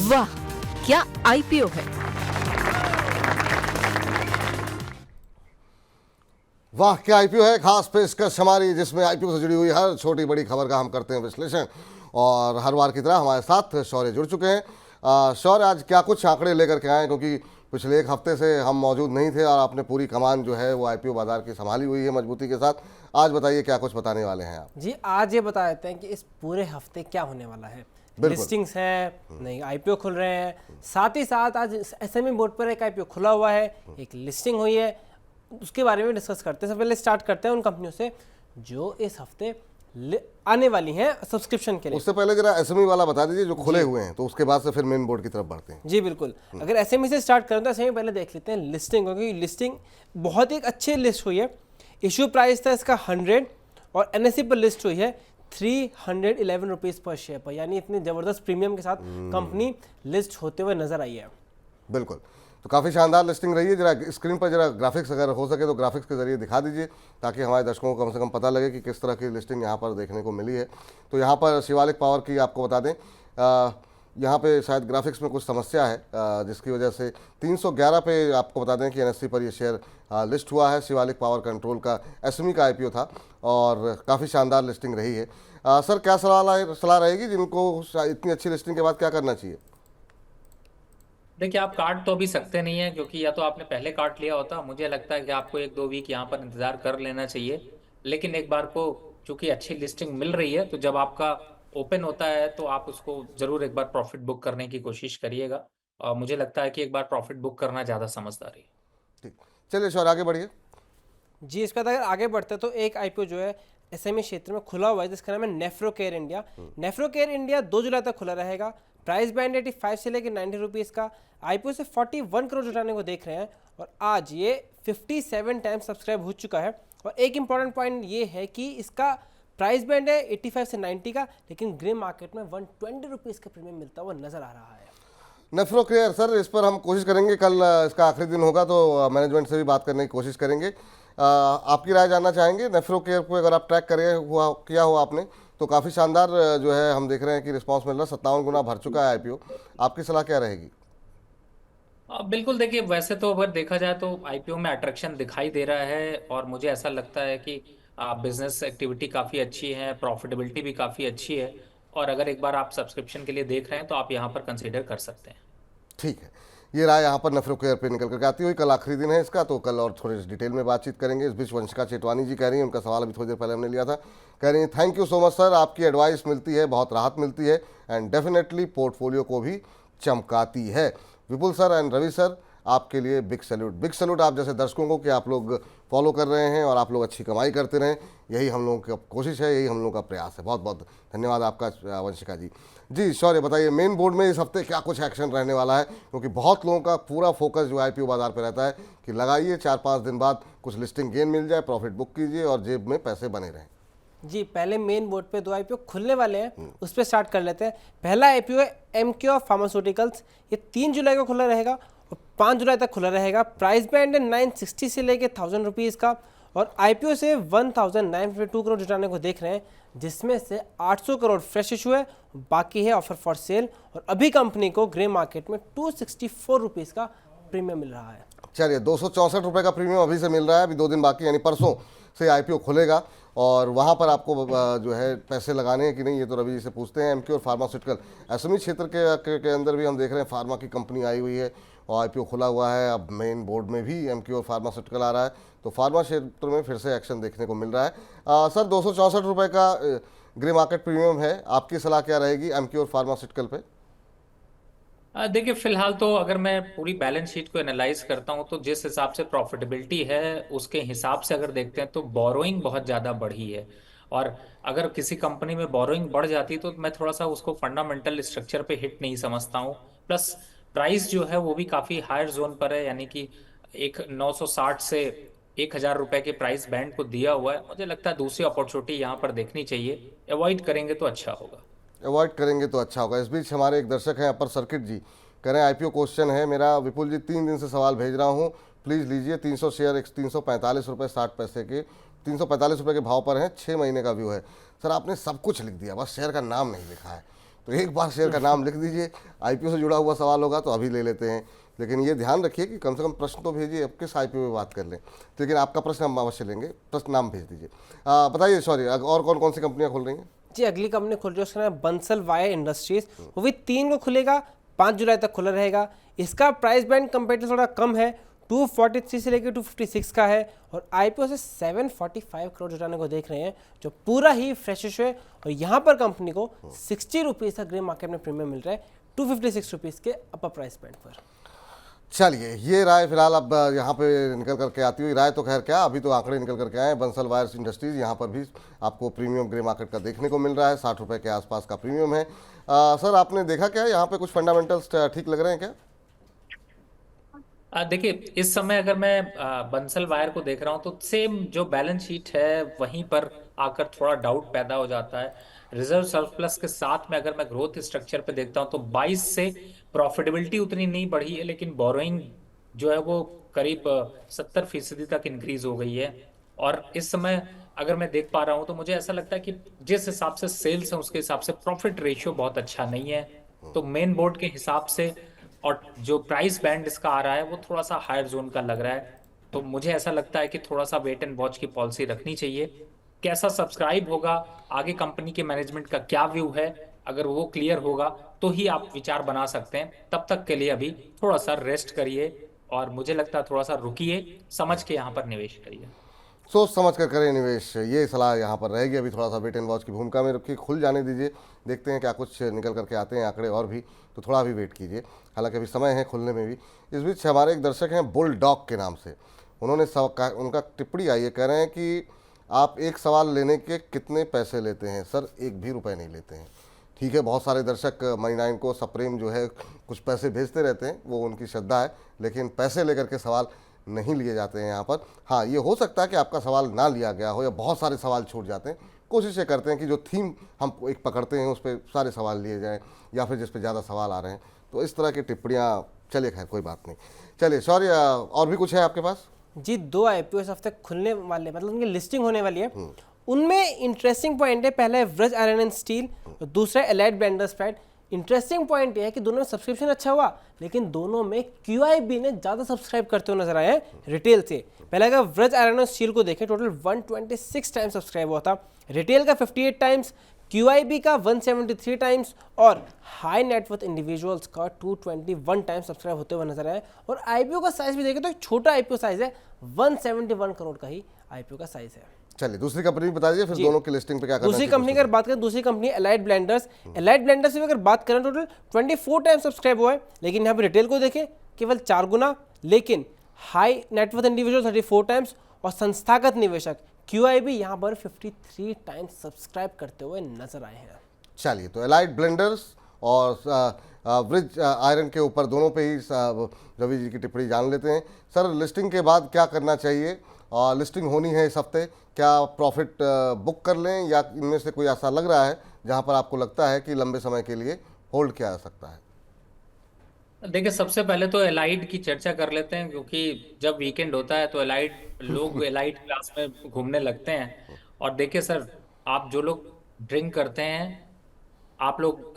वाह, क्या आईपीओ है। वाह क्या आईपीओ है, खास पेशकश हमारी जिसमें आईपीओ से जुड़ी हुई हर छोटी बड़ी खबर का हम करते हैं विश्लेषण। और हर बार की तरह हमारे साथ शौर्य जुड़ चुके हैं। शौर्य, आज क्या कुछ आंकड़े लेकर के आए, क्योंकि पिछले एक हफ्ते से हम मौजूद नहीं थे और आपने पूरी कमान जो है वो आईपीओ बाजार की संभाली हुई है मजबूती के साथ। आज बताइए क्या कुछ बताने वाले हैं आप। जी, आज ये बता देते हैं कि इस पूरे हफ्ते क्या होने वाला है। लिस्टिंग्स हैं, नई आईपीओ खुल रहे हैं, साथ ही साथ आज एसएमई बोर्ड पर एक आईपीओ खुला हुआ है, एक लिस्टिंग हुई है, उसके बारे में डिस्कस करते हैं। सबसे पहले स्टार्ट करते हैं उन कंपनियों से जो इस हफ्ते आने वाली हैं सब्सक्रिप्शन के लिए। उससे पहले जरा एसएमई वाला बता दीजिए जो खुले हुए हैं, तो उसके बाद से फिर मेन बोर्ड की तरफ बढ़ते हैं। जी बिल्कुल, अगर एसएमई से स्टार्ट करें तो एसएमई पहले देख लेते हैं लिस्टिंग, क्योंकि लिस्टिंग बहुत एक अच्छी लिस्ट हुई है। इशू प्राइस था इसका 100 और एनएसई पर लिस्ट हुई है 311 रुपीज़ पर शेयर पर, यानी इतनी ज़बरदस्त प्रीमियम के साथ कंपनी लिस्ट होते हुए नजर आई है। बिल्कुल, तो काफ़ी शानदार लिस्टिंग रही है। जरा स्क्रीन पर जरा ग्राफिक्स अगर हो सके तो ग्राफिक्स के जरिए दिखा दीजिए, ताकि हमारे दर्शकों को कम से कम पता लगे कि किस तरह की लिस्टिंग यहाँ पर देखने को मिली है। तो यहाँ पर शिवालिक पावर की आपको बता दें, यहाँ पे शायद ग्राफिक्स में कुछ समस्या है, जिसकी वजह से 311 पे आपको बता दें कि एनएससी पर ये शेयर लिस्ट हुआ है। शिवालिक पावर कंट्रोल का एसएमई का आईपीओ था और काफ़ी शानदार लिस्टिंग रही है। सर, क्या सलाह रहेगी जिनको इतनी अच्छी लिस्टिंग के बाद क्या करना चाहिए? देखिए, आप काट तो अभी सकते नहीं है, क्योंकि या तो आपने पहले काट लिया होता। मुझे लगता है कि आपको 1-2 वीक यहाँ पर इंतजार कर लेना चाहिए। लेकिन एक बार को चूंकि अच्छी लिस्टिंग मिल रही है, तो जब आपका ओपन होता है तो आप उसको जरूर एक बार प्रॉफिट बुक करने की कोशिश करिएगा। और मुझे लगता है कि एक बार प्रॉफिट बुक करना ज़्यादा समझदारी है। ठीक, चलिए शौर्य आगे बढ़िए। जी, इसके बाद अगर आगे बढ़ते हैं तो एक आईपीओ जो है एसएमई क्षेत्र में खुला हुआ है, जिसका नाम है नेफ्रोकेयर इंडिया। नेफ्रोकेयर इंडिया 2 जुलाई तक खुला रहेगा। प्राइस बैंड 85 से लेकर 90 रुपीज़ का। आईपीओ से 41 करोड़ जुटाने को देख रहे हैं और आज ये 57 टाइम्स सब्सक्राइब हो चुका है। और एक इंपॉर्टेंट पॉइंट ये है कि इसका प्राइस बैंड है 85 से 90 का, लेकिन ग्रे मार्केट में 120 रुपीज़ का प्रीमियम मिलता हुआ नजर आ रहा है। नेफ्रोकेयर सर, इस पर हम कोशिश करेंगे, कल इसका आखिरी दिन होगा तो मैनेजमेंट से भी बात करने की कोशिश करेंगे। आपकी राय जानना चाहेंगे। नेफ्रोकेयर को अगर आप ट्रैक किया हो आपने, तो काफ़ी शानदार जो है हम देख रहे हैं कि रिस्पांस मिल रहा है। 57 गुना भर चुका है आईपीओ। आपकी सलाह क्या रहेगी? बिल्कुल, देखिए, वैसे तो अगर देखा जाए तो आईपीओ में अट्रैक्शन दिखाई दे रहा है और मुझे ऐसा लगता है कि बिजनेस एक्टिविटी काफ़ी अच्छी है, प्रॉफिटेबिलिटी भी काफ़ी अच्छी है। और अगर एक बार आप सब्सक्रिप्शन के लिए देख रहे हैं तो आप यहाँ पर कंसीडर कर सकते हैं। ठीक है, ये राय यहाँ पर नेफ्रोकेयर पे निकल करके आती हुई। कल आखिरी दिन है इसका, तो कल और थोड़ी डिटेल में बातचीत करेंगे। इस बीच वंशिका चेटवानी जी कह रही हैं, उनका सवाल अभी थोड़ी देर पहले हमने लिया था, कह रही हैं thank you so much sir, आपकी एडवाइस मिलती है, बहुत राहत मिलती है एंड डेफिनेटली पोर्टफोलियो को भी चमकाती है। विपुल सर एंड रवि सर, आपके लिए बिग सैल्यूट आप जैसे दर्शकों को कि आप लोग फॉलो कर रहे हैं और आप लोग अच्छी कमाई करते रहें। यही हम लोगों की कोशिश है, यही हम लोगों का प्रयास है। बहुत बहुत धन्यवाद आपका वंशिका जी। जी शौर्य, बताइए मेन बोर्ड में इस हफ्ते क्या कुछ एक्शन रहने वाला है, क्योंकि बहुत लोगों का पूरा फोकस जो आईपीओ बाजार पर रहता है कि लगाइए 4-5 दिन बाद कुछ लिस्टिंग गेन मिल जाए, प्रॉफिट बुक कीजिए और जेब में पैसे बने रहें। जी, पहले मेन बोर्ड पे 2 आईपीओ खुलने वाले हैं, उस पर स्टार्ट कर लेते हैं। पहला आईपीओ है एमक्योर फार्मास्यूटिकल्स। ये 3 जुलाई को खुला रहेगा और 5 जुलाई तक खुला रहेगा। प्राइस बैंड है 960 से लेके 1000 रुपीज़ का और आईपीओ से 1952 करोड़ जुटाने को देख रहे हैं, जिसमें से 800 करोड़ फ्रेश इशू है, बाकी है ऑफर फॉर सेल। और अभी कंपनी को ग्रे मार्केट में 264 रुपीज़ का प्रीमियम मिल रहा है। चलिए, 264 रुपये का प्रीमियम अभी से मिल रहा है। अभी 2 दिन बाकी, यानी परसों से आईपीओ खुलेगा और वहाँ पर आपको जो है पैसे लगाने हैं कि नहीं, ये तो रवि जी से पूछते हैं। एमक्योर फार्मास्यूटिकल एसएमई क्षेत्र के अंदर भी हम देख रहे हैं फार्मा की कंपनी आई हुई है और आईपीओ खुला हुआ है। अब मेन बोर्ड में भी एमक्योर फार्मास्यूटिकल आ रहा है, तो फार्मा क्षेत्र में फिर से एक्शन देखने को मिल रहा है। सर, 264 रुपये का ग्रे मार्केट प्रीमियम है, आपकी सलाह क्या रहेगी एमक्योर फार्मास्यूटिकल पे? देखिए, फिलहाल तो अगर मैं पूरी बैलेंस शीट को एनालाइज करता हूं तो जिस हिसाब से प्रॉफिटेबिलिटी है उसके हिसाब से अगर देखते हैं तो बोरोइंग बहुत ज़्यादा बढ़ी है। और अगर किसी कंपनी में बोरोइंग बढ़ जाती तो मैं थोड़ा सा उसको फंडामेंटल स्ट्रक्चर पे हिट नहीं समझता हूँ। प्लस प्राइस जो है वो भी काफ़ी हायर जोन पर है, यानी कि एक 960 से 1000 रुपए के प्राइस बैंड को दिया हुआ है। मुझे लगता है दूसरी अपॉर्चुनिटी यहाँ पर देखनी चाहिए, अवॉइड करेंगे तो अच्छा होगा। अवॉइड करेंगे तो अच्छा होगा। इस बीच हमारे एक दर्शक हैं अपर सर्किट जी, कह रहे हैं आईपीओ क्वेश्चन है मेरा, विपुल जी 3 दिन से सवाल भेज रहा हूँ, प्लीज़ लीजिए। 300 शेयर 345 रुपये 60 पैसे के, 345 रुपये के भाव पर हैं, 6 महीने का व्यू है। सर, आपने सब कुछ लिख दिया, बस शेयर का नाम नहीं लिखा है। तो एक बार शेयर का नाम लिख दीजिए, आईपीओ से जुड़ा हुआ सवाल होगा तो अभी ले लेते हैं, लेकिन ये ध्यान रखिए कि कम से कम प्रश्न तो भेजिए, अब किस आईपीओ में बात कर लें, लेकिन आपका प्रश्न हम अवश्य लेंगे, प्रश्न नाम भेज दीजिए। बताइए, सॉरी, और कौन कौन सी कंपनियां खोल रही हैं? जी अगली कंपनी खुल रही है, उसका नाम बंसल वायर इंडस्ट्रीज, वो भी 3 को खुलेगा, 5 जुलाई तक खुला रहेगा। इसका प्राइस बैंड कंपेरेटिव थोड़ा कम है, 243 से लेकर 256 का है, और आईपीओ से 745 करोड़ जुटाने को देख रहे हैं, जो पूरा ही फ्रेश इशू है। और यहाँ पर कंपनी को 60 रुपीज़ का ग्रे मार्केट में प्रीमियम मिल रहा है, 256 रुपीज़ के अपर प्राइस बैंड पर। चलिए, ये राय फिलहाल अब यहाँ पे निकल करके आती हुई, राय तो खैर क्या, अभी तो आंकड़े निकल करके आए हैं। बंसल वायर्स इंडस्ट्रीज यहाँ पर भी आपको प्रीमियम ग्रे मार्केट का देखने को मिल रहा है, 60 रुपये के आसपास का प्रीमियम है। सर, आपने देखा क्या यहाँ पे कुछ फंडामेंटल्स ठीक लग रहे हैं क्या? देखिए, इस समय अगर मैं बंसल वायर को देख रहा हूं तो सेम जो बैलेंस शीट है वहीं पर आकर थोड़ा डाउट पैदा हो जाता है। रिजर्व सरप्लस के साथ में अगर मैं ग्रोथ स्ट्रक्चर पे देखता हूं तो 22 से प्रॉफिटेबिलिटी उतनी नहीं बढ़ी है, लेकिन बोरोइंग जो है वो करीब 70% तक इंक्रीज हो गई है। और इस समय अगर मैं देख पा रहा हूं तो मुझे ऐसा लगता है कि जिस हिसाब से सेल्स है उसके हिसाब से प्रॉफिट रेशियो बहुत अच्छा नहीं है। तो मेन बोर्ड के हिसाब से और जो प्राइस बैंड इसका आ रहा है वो थोड़ा सा हायर जोन का लग रहा है। तो मुझे ऐसा लगता है कि थोड़ा सा वेट एंड वॉच की पॉलिसी रखनी चाहिए। कैसा सब्सक्राइब होगा, आगे कंपनी के मैनेजमेंट का क्या व्यू है, अगर वो क्लियर होगा तो ही आप विचार बना सकते हैं। तब तक के लिए अभी थोड़ा सा रेस्ट करिए और मुझे लगता है थोड़ा सा रुकिए, समझ के यहाँ पर निवेश करिए। सोच समझ कर करें निवेश, ये सलाह यहाँ पर रहेगी। अभी थोड़ा सा वेट एंड वॉच की भूमिका में रखिए, खुल जाने दीजिए, देखते हैं क्या कुछ निकल करके आते हैं आंकड़े और भी, तो थोड़ा भी वेट कीजिए, हालांकि अभी समय है खुलने में भी। इस बीच हमारे एक दर्शक हैं बुल डॉग के नाम से, उन्होंने उनका टिप्पणी आई है, कह रहे हैं कि आप एक सवाल लेने के कितने पैसे लेते हैं? सर, 1 भी रुपये नहीं लेते हैं। ठीक है, बहुत सारे दर्शक मनी9 को सप्रेम जो है कुछ पैसे भेजते रहते हैं, वो उनकी श्रद्धा है, लेकिन पैसे लेकर के सवाल नहीं लिए जाते हैं यहाँ पर। हाँ, ये हो सकता है कि आपका सवाल ना लिया गया हो या बहुत सारे सवाल छूट जाते हैं। कोशिश ये करते हैं कि जो थीम हम एक पकड़ते हैं उस पर सारे सवाल लिए जाएं, या फिर जिस पे ज़्यादा सवाल आ रहे हैं, तो इस तरह की टिप्पणियाँ, चलिए खैर कोई बात नहीं। चलिए, सॉरी, और भी कुछ है आपके पास? जी 2 आईपीओ इस हफ्ते खुलने वाले, मतलब उनकी लिस्टिंग होने वाली है। उनमें इंटरेस्टिंग पॉइंट है, पहला है व्रज आयरन एंड स्टील, दूसरा है allied blenders pad. Interesting point यह है कि दोनों में सब्सक्रिप्शन अच्छा हुआ, लेकिन दोनों में QIB ने ज़्यादा सब्सक्राइब करते हुए नजर आए हैं रिटेल से। पहले अगर व्रज आयरन और स्टील को देखें, टोटल 126 टाइम्स सब्सक्राइब हुआ था, रिटेल का 58 टाइम्स, QIB का 173 टाइम्स, और हाई नेटवर्थ इंडिविजुअल्स का 221 टाइम्स सब्सक्राइब होते हुए नजर आए। और आईपीओ का साइज भी देखें तो एक छोटा आईपीओ साइज है, 171 करोड़ का ही आईपीओ का साइज है। चलिए, दूसरी कंपनी बता दीजिए, फिर दोनों की लिस्टिंग पे क्या करना है। दूसरी कंपनी की अगर बात करें, दूसरी company allied blenders. Allied blenders में अगर बात करें, टोटल 24 टाइम्स सब्सक्राइब हुआ है, लेकिन यहाँ पे रिटेल को देखें केवल 4 गुना, लेकिन हाई नेटवर्थ इंडिविजुअल 34 टाइम्स और संस्थागत निवेशक QIB यहाँ पर 53 टाइम्स सब्सक्राइब करते हुए नजर आए हैं। चलिए, तो एलाइड ब्लेंडर्स और व्रज आयरन के ऊपर दोनों पे ही रवि जी की टिप्पणी जान लेते हैं। सर, लिस्टिंग के बाद क्या करना चाहिए? और लिस्टिंग होनी है इस हफ्ते, क्या प्रॉफिट बुक कर लें, या इनमें से कोई ऐसा लग रहा है जहां पर आपको लगता है कि लंबे समय के लिए होल्ड किया जा सकता है? देखिए, सबसे पहले तो एलाइड की चर्चा कर लेते हैं, क्योंकि जब वीकेंड होता है तो लोग एलाइड क्लास में घूमने लगते हैं। और देखिए सर, आप जो लोग ड्रिंक करते हैं, आप लोग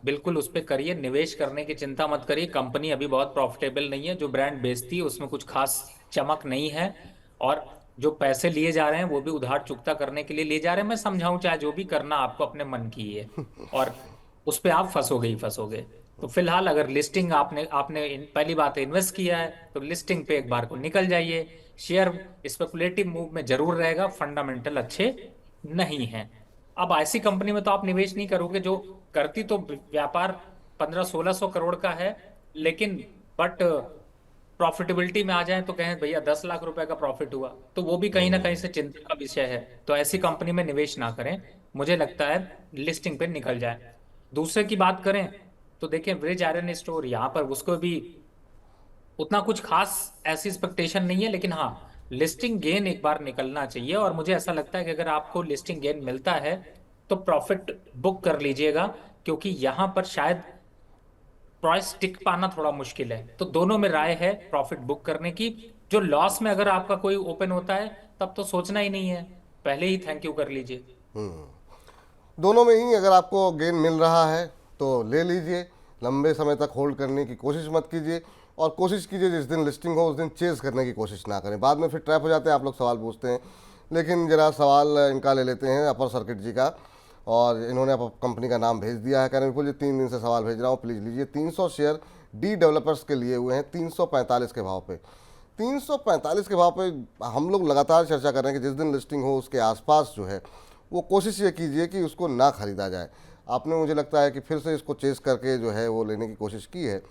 बिल्कुल उस पर करिए, निवेश करने की चिंता मत करिए। कंपनी अभी बहुत प्रॉफिटेबल नहीं है, जो ब्रांड बेचती है उसमें कुछ खास चमक नहीं है, और जो पैसे लिए जा रहे हैं वो भी उधार चुकता करने के लिए लिए जा रहे हैं। मैं समझाऊं चाहे जो भी करना, आपको अपने मन की है, और उस पर आप फंसोगे ही फंसोगे। तो फिलहाल अगर लिस्टिंग आपने पहली बात इन्वेस्ट किया है तो लिस्टिंग पे एक बार को निकल जाइए। शेयर स्पेकुलेटिव मूव में जरूर रहेगा, फंडामेंटल अच्छे नहीं है। अब ऐसी कंपनी में तो आप निवेश नहीं करोगे जो करती तो व्यापार 1500-1600 करोड़ का है, लेकिन बट प्रॉफिटेबिलिटी में आ जाए तो कहें भैया 10 लाख रुपए का प्रॉफिट हुआ, तो वो भी कहीं ना कहीं से चिंता का विषय है। तो ऐसी कंपनी में निवेश ना करें, मुझे लगता है लिस्टिंग पे निकल जाए। दूसरे की बात करें तो देखें व्रज आयरन स्टोर, यहाँ पर उसको भी उतना कुछ खास ऐसी एक्सपेक्टेशन नहीं है, लेकिन हाँ लिस्टिंग गेन एक बार निकलना चाहिए। और मुझे ऐसा लगता है कि अगर आपको लिस्टिंग गेन मिलता है तो प्रॉफिट बुक कर लीजिएगा, क्योंकि यहाँ पर शायद प्राइस टिक पाना थोड़ा मुश्किल है। तो दोनों में राय है प्रॉफिट बुक करने की। जो लॉस में अगर आपका कोई ओपन होता है तब तो सोचना ही नहीं है, पहले ही थैंक यू कर लीजिए। दोनों में ही अगर आपको गेन मिल रहा है तो ले लीजिए, लंबे समय तक होल्ड करने की कोशिश मत कीजिए, और कोशिश कीजिए जिस दिन लिस्टिंग हो उस दिन चेज करने की कोशिश ना करें। बाद में फिर ट्रैप हो जाते हैं, आप लोग सवाल पूछते हैं। लेकिन जरा सवाल इनका ले लेते हैं, अपर सर्किट जी का, और इन्होंने अब कंपनी का नाम भेज दिया है। कह रहे हैं विपुल जी 3 दिन से सवाल भेज रहा हूँ, प्लीज़ लीजिए। 300 शेयर डी डेवलपर्स के लिए हुए हैं 345 के भाव पे। 345 के भाव पे हम लोग लगातार चर्चा कर रहे हैं कि जिस दिन लिस्टिंग हो उसके आसपास जो है वो कोशिश ये कीजिए कि उसको ना खरीदा जाए। आपने मुझे लगता है कि फिर से इसको चेस करके जो है वो लेने की कोशिश की है।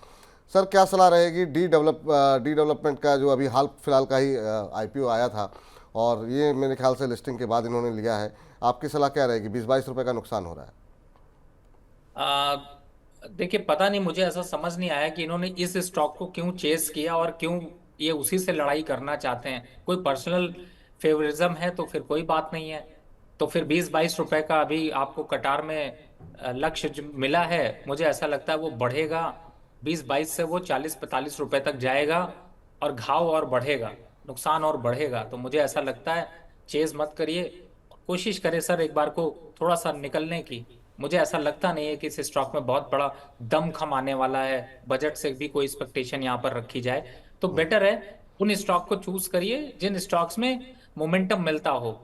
सर क्या सलाह रहेगी? डी डेवलपमेंट का जो अभी हाल फिलहाल का ही आईपीओ आया था, और ये मेरे ख्याल से लिस्टिंग के बाद इन्होंने लिया है, आपकी सलाह क्या रहेगी? 20-22 रुपये का नुकसान हो रहा है। देखिए, पता नहीं, मुझे ऐसा समझ नहीं आया कि इन्होंने इस स्टॉक को क्यों चेस किया और क्यों ये उसी से लड़ाई करना चाहते हैं। कोई पर्सनल फेवरिज्म है तो फिर कोई बात नहीं है। तो फिर 20-22 रुपए का अभी आपको कटार में लक्ष्य जो मिला है, मुझे ऐसा लगता है वो बढ़ेगा। 20-22 से वो 40-45 रुपए तक जाएगा और घाव और बढ़ेगा, नुकसान और बढ़ेगा। तो मुझे ऐसा लगता है चेज मत करिए, कोशिश करें सर एक बार को थोड़ा सा निकलने की। मुझे ऐसा लगता नहीं है कि इस स्टॉक में बहुत बड़ा दम आने वाला है, बजट से भी कोई एक्सपेक्टेशन यहाँ पर रखी जाए। तो बेटर है उन स्टॉक को चूज करिए जिन स्टॉक्स में मोमेंटम मिलता हो,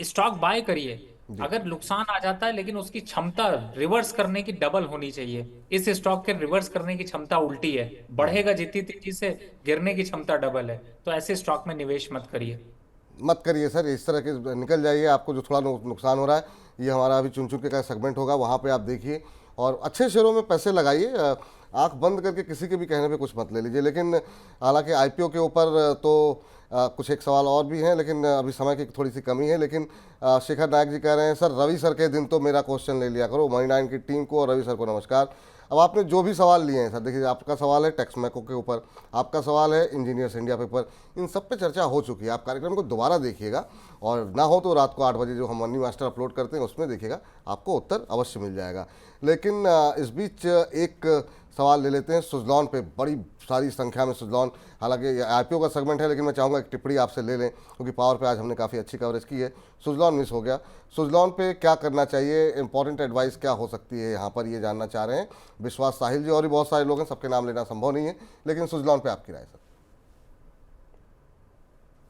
स्टॉक बाय करिए। अगर नुकसान आ जाता है लेकिन उसकी क्षमता रिवर्स करने की डबल होनी चाहिए। इस स्टॉक के रिवर्स करने की क्षमता उल्टी है, बढ़ेगा जितनी तेजी से, गिरने की क्षमता डबल है। तो ऐसे स्टॉक में निवेश मत करिए। मत करिए सर, इस तरह के निकल जाइए। आपको जो थोड़ा नुकसान हो रहा है, ये हमारा अभी चुन चुन के का सेगमेंट होगा, वहाँ पे आप देखिए और अच्छे शेयरों में पैसे लगाइए। आंख बंद करके किसी के भी कहने पे कुछ मत ले लीजिए। लेकिन हालांकि आईपीओ के ऊपर तो कुछ एक सवाल और भी हैं, लेकिन अभी समय की थोड़ी सी कमी है। लेकिन शेखर नायक जी कह रहे हैं सर रवि सर के दिन तो मेरा क्वेश्चन ले लिया करो। मनी 9 की टीम को और रवि सर को नमस्कार। अब आपने जो भी सवाल लिए हैं सर, देखिए आपका सवाल है टेक्समैको के ऊपर, आपका सवाल है इंजीनियर्स इंडिया पेपर, इन सब पे चर्चा हो चुकी है। आप कार्यक्रम को दोबारा देखिएगा, और ना हो तो रात को 8 बजे जो हम मनी मास्टर अपलोड करते हैं उसमें देखिएगा, आपको उत्तर अवश्य मिल जाएगा। लेकिन इस बीच एक सवाल ले लेते हैं सुजलॉन पे। बड़ी सारी संख्या में सुजलॉन, हालांकि आईपीओ का सेगमेंट है, लेकिन मैं चाहूँगा एक टिप्पणी आपसे ले लें, क्योंकि पावर पे आज हमने काफ़ी अच्छी कवरेज की है। सुजलॉन मिस हो गया, सुजलॉन पे क्या करना चाहिए? इंपॉर्टेंट एडवाइस क्या हो सकती है यहाँ पर, ये जानना चाह रहे हैं विश्वास साहिल जी, और भी बहुत सारे लोग हैं, सबके नाम लेना संभव नहीं है, लेकिन सुजलॉन पे आपकी राय सर।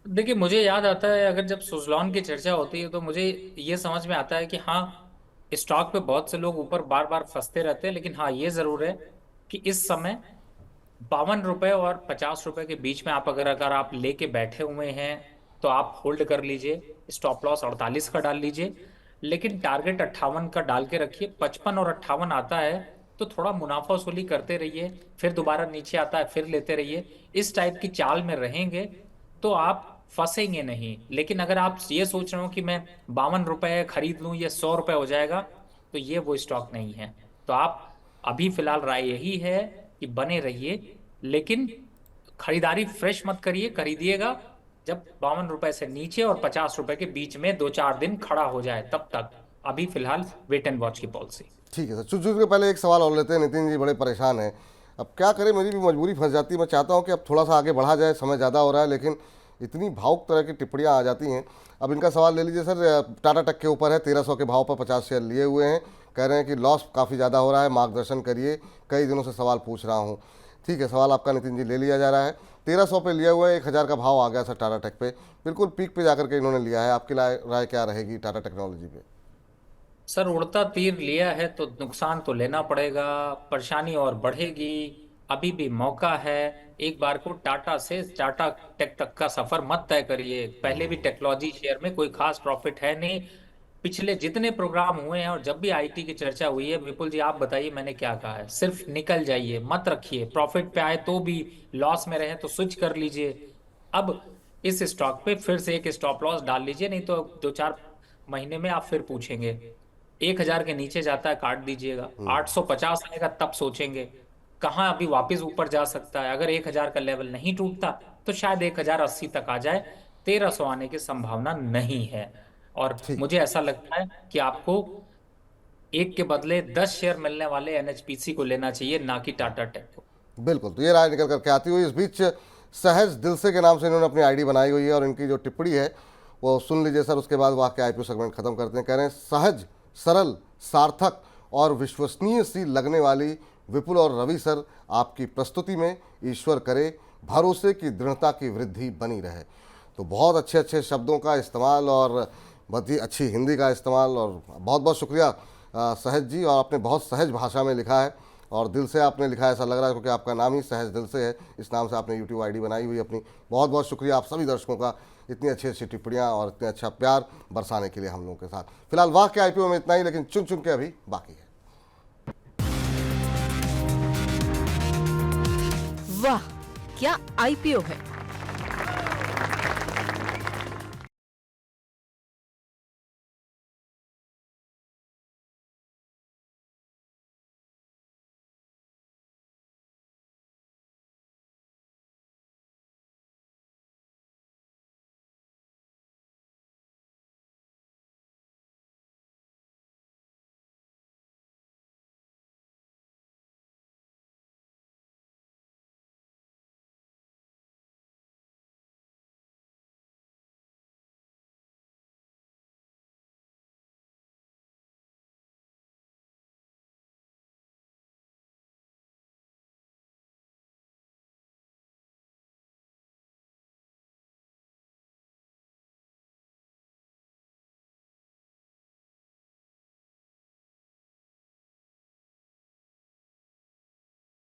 देखिए, मुझे याद आता है अगर जब सुजलॉन की चर्चा होती है तो मुझे ये समझ में आता है कि हाँ, स्टॉक पे बहुत से लोग ऊपर बार बार फंसते रहते हैं। लेकिन हाँ, ये जरूर है कि इस समय 52 रुपए और 50 रुपए के बीच में आप अगर आप लेके बैठे हुए हैं तो आप होल्ड कर लीजिए। स्टॉप लॉस 48 का डाल लीजिए, लेकिन टारगेट 58 का डाल के रखिए। 55 और 58 आता है तो थोड़ा मुनाफा वसूली करते रहिए, फिर दोबारा नीचे आता है फिर लेते रहिए। इस टाइप की चाल में रहेंगे तो आप फंसेंगे नहीं। लेकिन अगर आप ये सोच रहे हो कि मैं 52 रुपए खरीद लूं, ये 100 रुपए हो जाएगा, तो ये वो स्टॉक नहीं है। तो आप अभी फिलहाल राय यही है कि बने रहिए, लेकिन खरीदारी फ्रेश मत करिए। खरीदिएगा जब 52 रुपए से नीचे और 50 रुपए के बीच में 2-4 दिन खड़ा हो जाए, तब तक। अभी फिलहाल वेट एंड वॉच की पॉलिसी। ठीक है सर, चुन चुन के पहले एक सवाल और लेते हैं। नितिन जी बड़े परेशान हैं, अब क्या करें, मेरी भी मजबूरी फंस जाती है। मैं चाहता हूं कि अब थोड़ा सा आगे बढ़ा जाए, समय ज़्यादा हो रहा है, लेकिन इतनी भावुक तरह की टिप्पणियां आ जाती हैं। अब इनका सवाल ले लीजिए सर, टाटा टेक के ऊपर है, 1300 के भाव पर 50 शेयर लिए हुए हैं, कह रहे हैं कि लॉस काफ़ी ज़्यादा हो रहा है, मार्गदर्शन करिए, कई दिनों से सवाल पूछ रहा हूँ। ठीक है, सवाल आपका नितिन जी ले लिया जा रहा है। 1300 पे लिया हुआ है, 1000 का भाव आ गया सर टाटा टेक पे, बिल्कुल पीक पे जाकर के इन्होंने लिया है। आपकी राय क्या रहेगी टाटा टेक्नोलॉजी पे? सर, उड़ता तीर लिया है तो नुकसान तो लेना पड़ेगा, परेशानी और बढ़ेगी। अभी भी मौका है। एक बार को टाटा से टाटा टेक तक का सफर मत तय करिए। पहले भी टेक्नोलॉजी शेयर में कोई खास प्रॉफिट है नहीं। पिछले जितने प्रोग्राम हुए हैं और जब भी आईटी की चर्चा हुई है, विपुल जी आप बताइए मैंने क्या कहा है? सिर्फ निकल जाइए, मत रखिए। प्रॉफिट पे आए तो भी, लॉस में रहे तो स्विच कर लीजिए। अब इस स्टॉक पे फिर से एक स्टॉप लॉस डाल लीजिए, नहीं तो 2-4 महीने में आप फिर पूछेंगे। 1000 के नीचे जाता है काट दीजिएगा, 850 आएगा तब सोचेंगे। कहाँ अभी वापस ऊपर जा सकता है? अगर 1000 का लेवल नहीं टूटता तो शायद 1080 तक आ जाए। 1300 आने की संभावना नहीं है। और ठीक, मुझे ऐसा लगता है कि आपको एक के बदले 10 शेयर मिलने वाले एनएचपीसी को लेना चाहिए, ना कि टाटा टेक को। बिल्कुल, तो ये राय निकल करके आती हुई। इस बीच सहज दिलसे के नाम से इन्होंने अपनी आईडी बनाई हुई है, और इनकी जो टिप्पणी है वो सुन लीजिए सर, उसके बाद वाक्य आईपीओ सेगमेंट खत्म करते हैं। कह रहे हैं सहज, सरल, सार्थक और विश्वसनीय सी लगने वाली विपुल और रवि सर आपकी प्रस्तुति में ईश्वर करे भरोसे की दृढ़ता की वृद्धि बनी रहे। तो बहुत अच्छे अच्छे शब्दों का इस्तेमाल और बहुत ही अच्छी हिंदी का इस्तेमाल, और बहुत बहुत शुक्रिया सहज जी। और आपने बहुत सहज भाषा में लिखा है और दिल से आपने लिखा है, ऐसा लग रहा है क्योंकि आपका नाम ही सहज दिल से है। इस नाम से आपने यूट्यूब आईडी बनाई हुई अपनी। बहुत बहुत शुक्रिया आप सभी दर्शकों का इतनी अच्छी अच्छी टिप्पणियाँ और इतने अच्छा प्यार बरसाने के लिए हम लोगों के साथ। फिलहाल वाह के IPO में इतना ही, लेकिन चुन चुन के अभी बाकी है। वाह क्या IPO है।